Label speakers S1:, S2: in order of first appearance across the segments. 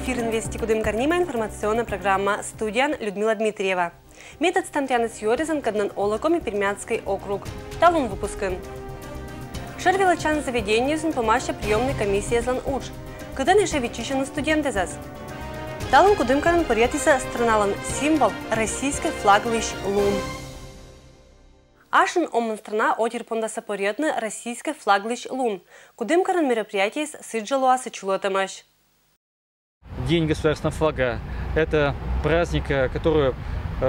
S1: Эфир «Инвести Кудым Карнима» информационная программа «Студиян» Людмила Дмитриева. Метод стамтяны сьоризан каднан Олаком и Пермянский округ. Талун выпускан. Шервилачан заведение зан помощи приемной комиссии злан уч. Когда не шевичищены студенты зас. Талун Кудым Карн порядиса страналан символ российской флаговищ лун. Ашин оман страна отерпонда сапорядны российской флаглищ лун. Кудым Карн мероприятие с сыджалуа сычулотамаш.
S2: День государственного флага – это праздник, который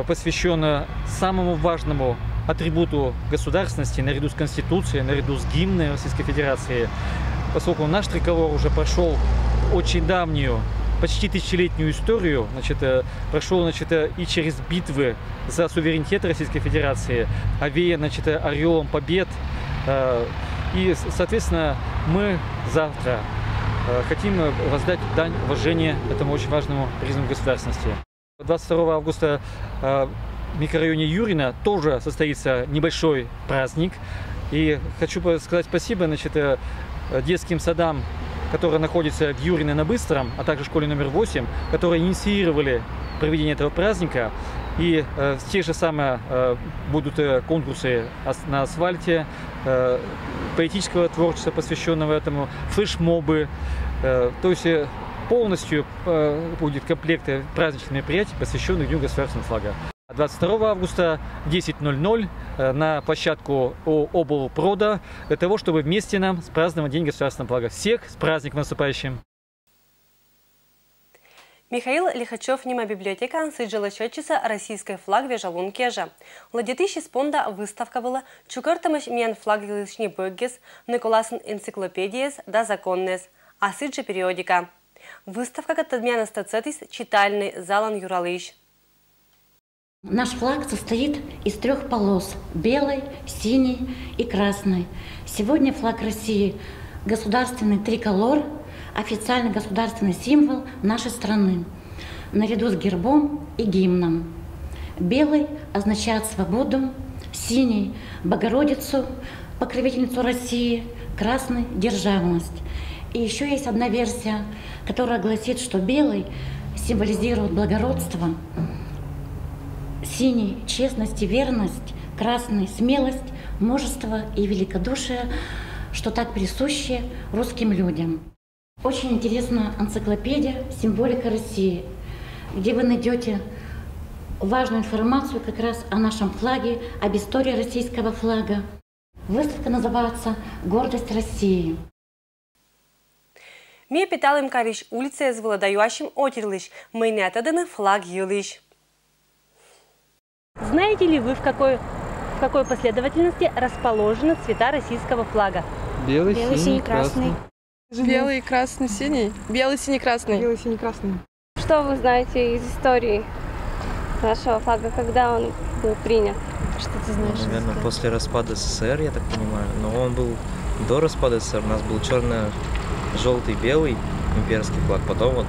S2: посвящен самому важному атрибуту государственности, наряду с Конституцией, наряду с гимном Российской Федерации. Поскольку наш триколор уже прошел очень давнюю, почти тысячелетнюю историю, прошел и через битвы за суверенитет Российской Федерации, овея ореолом побед. И, соответственно, мы завтра хотим воздать дань уважения этому очень важному признаку государственности. 22 августа в микрорайоне Юрина тоже состоится небольшой праздник. И хочу сказать спасибо детским садам, которые находятся в Юрине на Быстром, а также школе номер 8, которые инициировали проведение этого праздника. И те же самые будут конкурсы на асфальте, поэтического творчества, посвященного этому, флешмобы. То есть полностью будет комплект праздничных мероприятий, посвященных Дню государственного флага. 22 августа в 10:00 на площадку облпрода для того, чтобы вместе нам праздновать День государственного флага. Всех с праздником наступающим!
S1: Михаил Лихачев Нима библиотека сыджала счетчица российской флаг вежалун кежа. Владетищи спонда выставка была чукартамаш мен флаг лишний боггес, Николасын энциклопедиес да законнес, а сыджа периодика. Выставка катадмяна стацетис читальный залан юралыш.
S3: Наш флаг состоит из 3 полос – белой, синей и красной. Сегодня флаг России – государственный триколор, официальный государственный символ нашей страны, наряду с гербом и гимном. Белый означает свободу, синий – Богородицу, покровительницу России, красный – державность. И еще есть одна версия, которая гласит, что белый символизирует благородство, синий – честность и верность, красный – смелость, мужество и великодушие, что так присуще русским людям. Очень интересна энциклопедия «Символика России», где вы найдете важную информацию как раз о нашем флаге, об истории российского флага. Выставка называется «Гордость России».
S1: Ми питалим кариш улице с владающим отерлиш, мы не отданы флаг юлиш. Знаете ли вы, в какой последовательности расположены цвета российского флага?
S4: Белый, синий, красный.
S5: Белый, красный, синий. Белый, синий, красный.
S4: Белый, синий, красный.
S6: Что вы знаете из истории нашего флага, когда он был принят? Что ты знаешь?
S7: Наверное, после распада СССР, я так понимаю. Но он был до распада СССР. У нас был черно-желтый, белый имперский флаг. Потом вот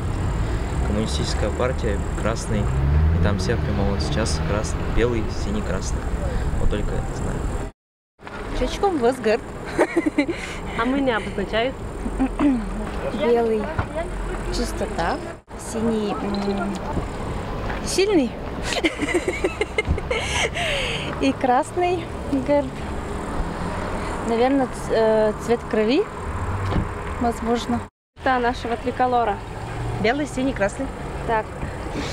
S7: коммунистическая партия, красный. И там все прямо вот сейчас красный, белый, синий, красный. Вот только это знаю.
S5: Чечком возгар.
S1: А мы не обозначают?
S8: Белый – чистота, синий – сильный и красный герб. Наверное, цвет крови, возможно.
S6: Цвета нашего триколора.
S5: Белый, синий, красный.
S6: Так,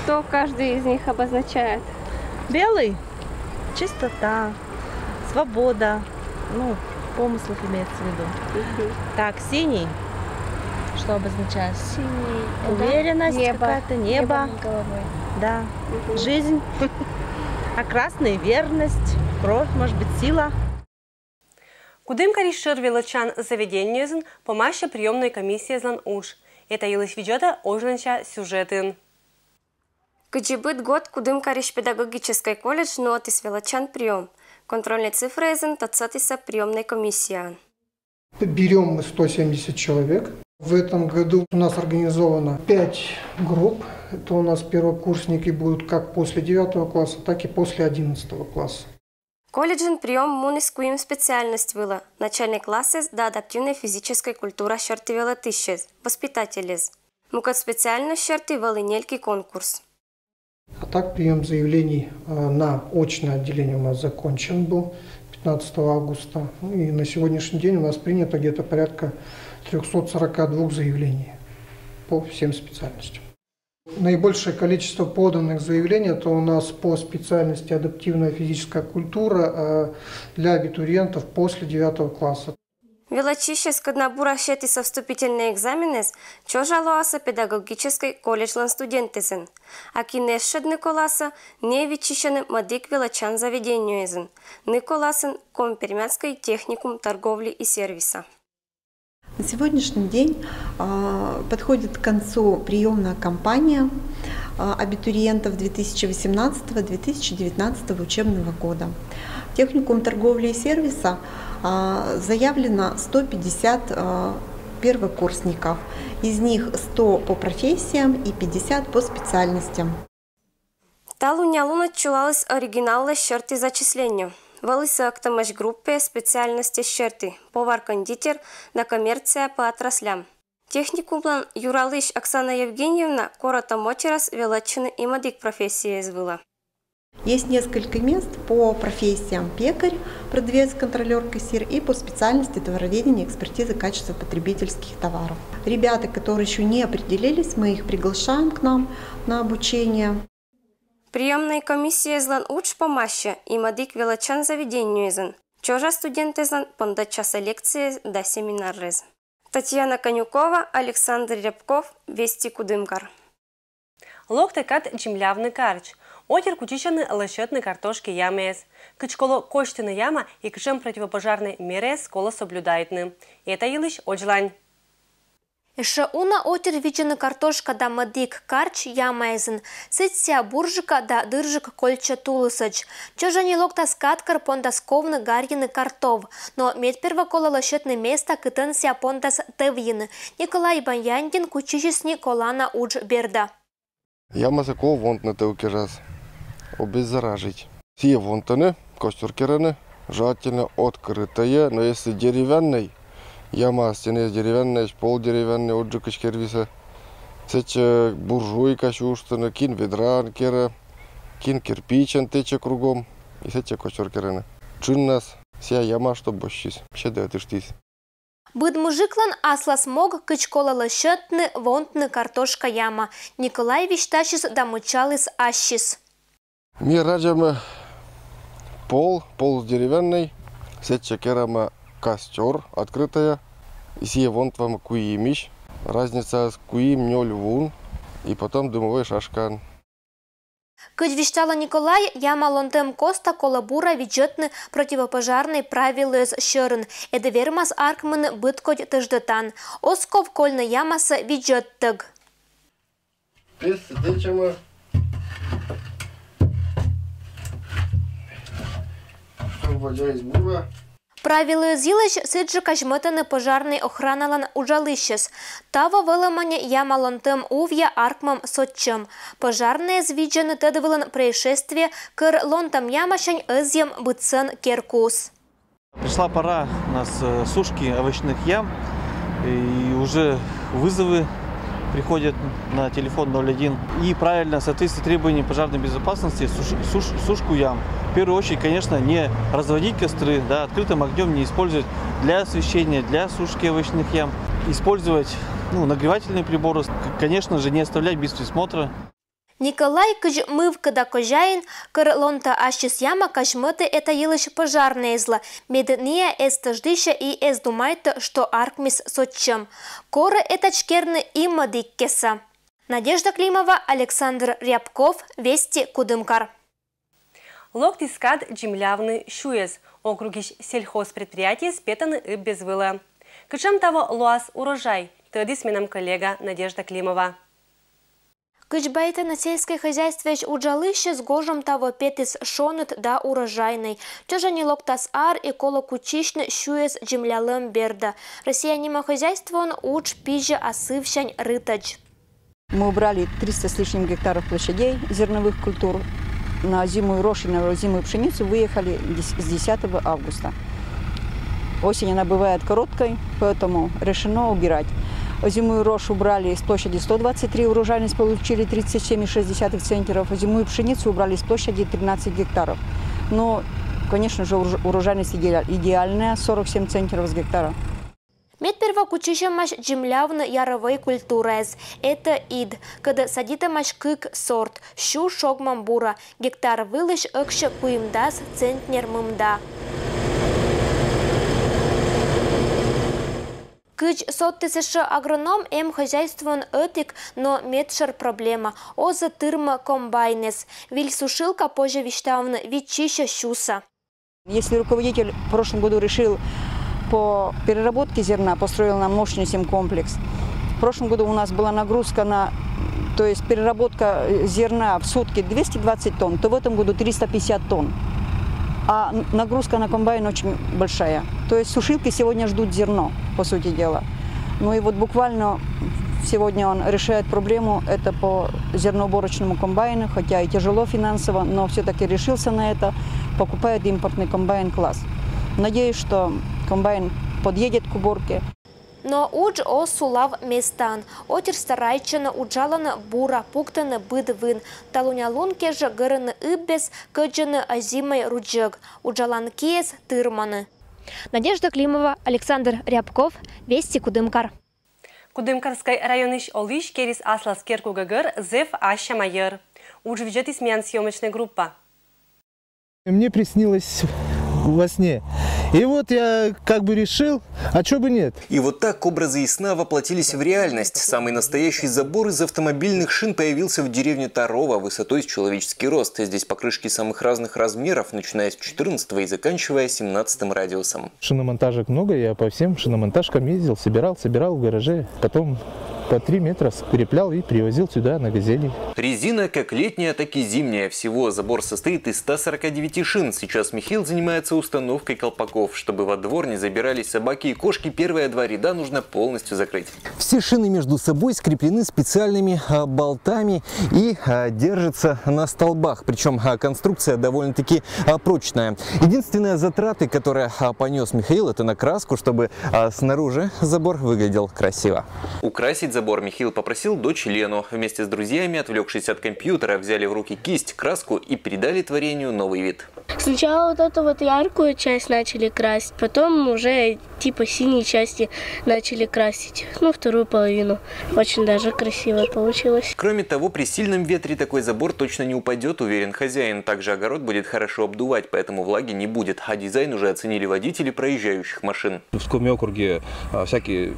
S6: что каждый из них обозначает?
S5: Белый – чистота, свобода, помыслов имеется в виду. Так, синий, что обозначает?
S8: Синий –
S5: уверенность какая-то, небо,
S8: над головой.
S5: Да, жизнь. А красный – верность, кровь, может быть, сила.
S1: Кудым кариш шервилачан заведение зн помощи приемной комиссии злан уж. Это елыш видеода ожнанча сюжетын.
S9: Кыджибыт год Кудым кариш педагогический колледж нуатис велачан прием. Контрольные цифры зн тацатиса приемной комиссии.
S10: Берем мы 170 человек. В этом году у нас организовано 5 групп. Это у нас первокурсники будут как после 9 класса, так и после 11 класса.
S9: Колледжен прием мунискуим специальность была. Начальный класс до адаптивной физической культуры шартивела тысячи, воспитателез. Мукат специально щерты волынельки конкурс.
S10: А так прием заявлений на очное отделение у нас закончен был 15 августа. И на сегодняшний день у нас принято где-то порядка 342 заявлений по всем специальностям. Наибольшее количество поданных заявлений это у нас по специальности адаптивная физическая культура для абитуриентов после 9 класса.
S9: Велочище скаднабура щети со вступительные экзамены, чё жалуаса педагогический колледж студентизен, а кинешед Николаса не вичищены мадик велочан заведению Николасен компермянский техникум торговли и сервиса.
S11: На сегодняшний день подходит к концу приемная кампания абитуриентов 2018-2019 учебного года. Техникум торговли и сервиса заявлено 150 первокурсников, из них 100 по профессиям и 50 по специальностям.
S9: Талунялуна чулалась оригинала щерти зачислению. Валыса актамаш группе специальности щерти, повар-кондитер да коммерция по отраслям. Техникумлан Юралыш Оксана Евгеньевна корота мотерас велачины и мадик профессии извыла.
S11: Есть несколько мест по профессиям пекарь, продавец, контролер, кассир и по специальности товароведения, экспертизы качества потребительских товаров. Ребята, которые еще не определились, мы их приглашаем к нам на обучение.
S9: Приемная комиссия злан уч помаще и мадик велачан заведению изен. Чожа студенты злан понда часа лекции да семинар рез. Татьяна Конюкова, Александр Рябков, Вести Кудымкар.
S1: Локтекат джимлявный карч. Отер кучищаны лощетной картошки ямес. Кычколо кочтыны яма и кычем противопожарной мере скола соблюдайтны. Это елыш оджлань.
S12: Еще уна отер вичаны картошка да мадик карч ямайзен. Сытся буржика да дыржик кольча тулысач. Чожани локта скаткар пондас ковны гарьины картов. Но медперва кола лощетны места кытынся пондас тевьины. Николай Баньяндин кучищесни колана удж берда.
S13: Яма зако вонтны теукежас. Обеззаражить. Все вонтаны, костюркераны, желательно открытые, но если деревянный, яма стены деревянная, пол деревянный, отжигать кервиса. Сече буржуйка чуштаны, кин ведран кера, кин кирпичен тече кругом, и сече костюркераны. Чиннас, вся яма, что бощись, щедает и штись.
S12: Быд мужиклан аслас мог кычкола лощетны вонтны картошка яма. Николай Вишташис да мучалис ащис.
S13: Мы раджаем пол деревянный, сетче керама костер открытая, и сие вон вам куимиш, разница с куим нёль вун, и потом дымовой шашкан.
S12: Кыч виштала Николай, яма лонтем коста колабура виджетны противопожарной правилы с щерын, эды вермас аркманы быткоть тыждытан, осков кольны ямаса виджеттыг. Правилы зилыч сыджи кашмытаны пожарной охраналан ужалыщес. Таво выломане яма лонтем увья аркмам сотчем. Пожарные звиджаны тедвылан происшествие кыр лонтам ямашень изъем быцен керкус.
S2: Пришла пора у нас сушки овощных ям, и уже вызовы приходят на телефон 01. И правильно, в соответствии с требованиям пожарной безопасности, сушку ям. В первую очередь, конечно, не разводить костры, да, открытым огнем не использовать для освещения, для сушки овощных ям. Использовать нагревательные приборы, конечно же, не оставлять без присмотра.
S12: Николай кыж мыв когда кожаин, кыр лонта ащис яма кашмыты это елыш пожарное зло. Медния эстаждыша и эздумайта, что аркмис сотчем. Коры это чкерны и мадиккеса. Надежда Климова, Александр Рябков, Вести Кудымкар.
S1: Локтискат джимлявный шуез. Округиш сельхозпредприятие спетаны и безвыла. Кычем того луаз урожай. Тады с мином коллега Надежда Климова.
S12: Кычбайта на сельское хозяйство уджалыще с гожем того петис шонут да урожайный. Чожани локтас ар и коло кучишны шуез джимлялым берда. Россиянима хозяйство он уч пизже осывщань рытач.
S14: Мы убрали 300 с лишним гектаров площадей зерновых культур. На зимую рожь и на зимую пшеницу выехали с 10 августа. Осень она бывает короткой, поэтому решено убирать. Озимую рожь убрали с площади 123, урожайность получили 37,6 центнеров. Озимую пшеницу убрали с площади 13 гектаров. Но, конечно же, урожайность идеальная, 47 центнеров с гектара.
S12: Медперва кучищамаш джимлявны яровой культурез. Это ид, когда садитамаш кык сорт, щу шогмамбура, гектар вылыш экши куимдас центнер мымда. Кыч 100 тысяч агроном хозяйствон этик, но медшар проблема. Оза тырма комбайнес. Вильсушилка позже виштавна вичища щуса.
S14: Если руководитель в прошлом году решил по переработке зерна, построил нам мощный семкомплекс. В прошлом году у нас была нагрузка на, то есть переработка зерна в сутки 220 тонн, то в этом году 350 тонн. А нагрузка на комбайн очень большая. То есть сушилки сегодня ждут зерно, по сути дела. Ну и вот буквально сегодня он решает проблему, это по зерноуборочному комбайну, хотя и тяжело финансово, но все-таки решился на это, покупает импортный комбайн-класс. Надеюсь, что комбайн подъедет к уборке.
S12: Но удж о сулав местан. Отер старайчана уджалана бура пуктана быдвын. Талунялун кежа гырыны ыббес, кыджаны азимай руджыг. Уджалан киес тырманы. Надежда Климова, Александр Рябков, Вести Кудымкар.
S1: Кудымкарской районыш олиш керис аслас керку гагыр зев аща майер. Удж виджет измен съемочная группа.
S15: Мне приснилось во сне. И вот я как бы решил, а чё бы нет.
S16: И вот так образы из сна воплотились в реальность. Самый настоящий забор из автомобильных шин появился в деревне Тарова высотой с человеческий рост. Здесь покрышки самых разных размеров, начиная с 14 и заканчивая 17 радиусом.
S15: Шиномонтажек много, я по всем шиномонтажкам ездил, собирал в гараже, потом по 3 метра скреплял и привозил сюда на газели.
S16: Резина как летняя, так и зимняя. Всего забор состоит из 149 шин. Сейчас Михаил занимается установкой колпаков. Чтобы во двор не забирались собаки и кошки, первые 2 ряда нужно полностью закрыть.
S17: Все шины между собой скреплены специальными болтами и держатся на столбах. Причем конструкция довольно-таки прочная. Единственные затраты, которые понес Михаил, это на краску, чтобы снаружи забор выглядел красиво.
S16: Украсить забор Михаил попросил дочь Лену. Вместе с друзьями, отвлекшись от компьютера, взяли в руки кисть, краску и придали творению новый вид.
S18: Сначала вот эту вот яркую часть начали красить, потом уже типа синей части начали красить. Ну, вторую половину. Очень даже красиво получилось.
S16: Кроме того, при сильном ветре такой забор точно не упадет, уверен хозяин. Также огород будет хорошо обдувать, поэтому влаги не будет. А дизайн уже оценили водители проезжающих машин.
S19: В Псковом округе всякие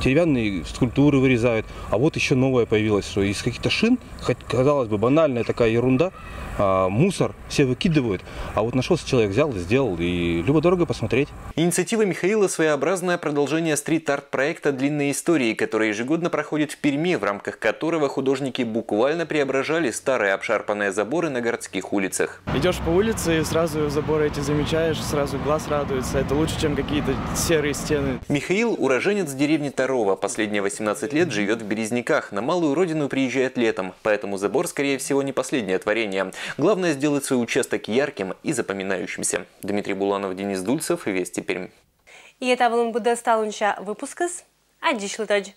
S19: деревянные скульптуры вырезают. А вот еще новое появилось, что из каких-то шин, хоть казалось бы банальная такая ерунда, мусор все выкидывают. А вот нашелся человек, взял и сделал, и любо-дорого посмотреть.
S16: Инициатива Михаила – своеобразное продолжение стрит-арт-проекта «Длинные истории», который ежегодно проходит в Перми, в рамках которого художники буквально преображали старые обшарпанные заборы на городских улицах.
S20: Идешь по улице и сразу заборы эти замечаешь, сразу глаз радуется. Это лучше, чем какие-то серые стены.
S16: Михаил – уроженец деревни Тарова. Последние 18 лет живет в Березняках. На малую родину приезжает летом. Поэтому забор, скорее всего, не последнее творение. Главное сделать свой участок ярким и запоминающимся. Дмитрий Буланов, Денис Дульцев, Вести Пермь.
S1: И это был бы досталунча выпускас. Адишлытадж.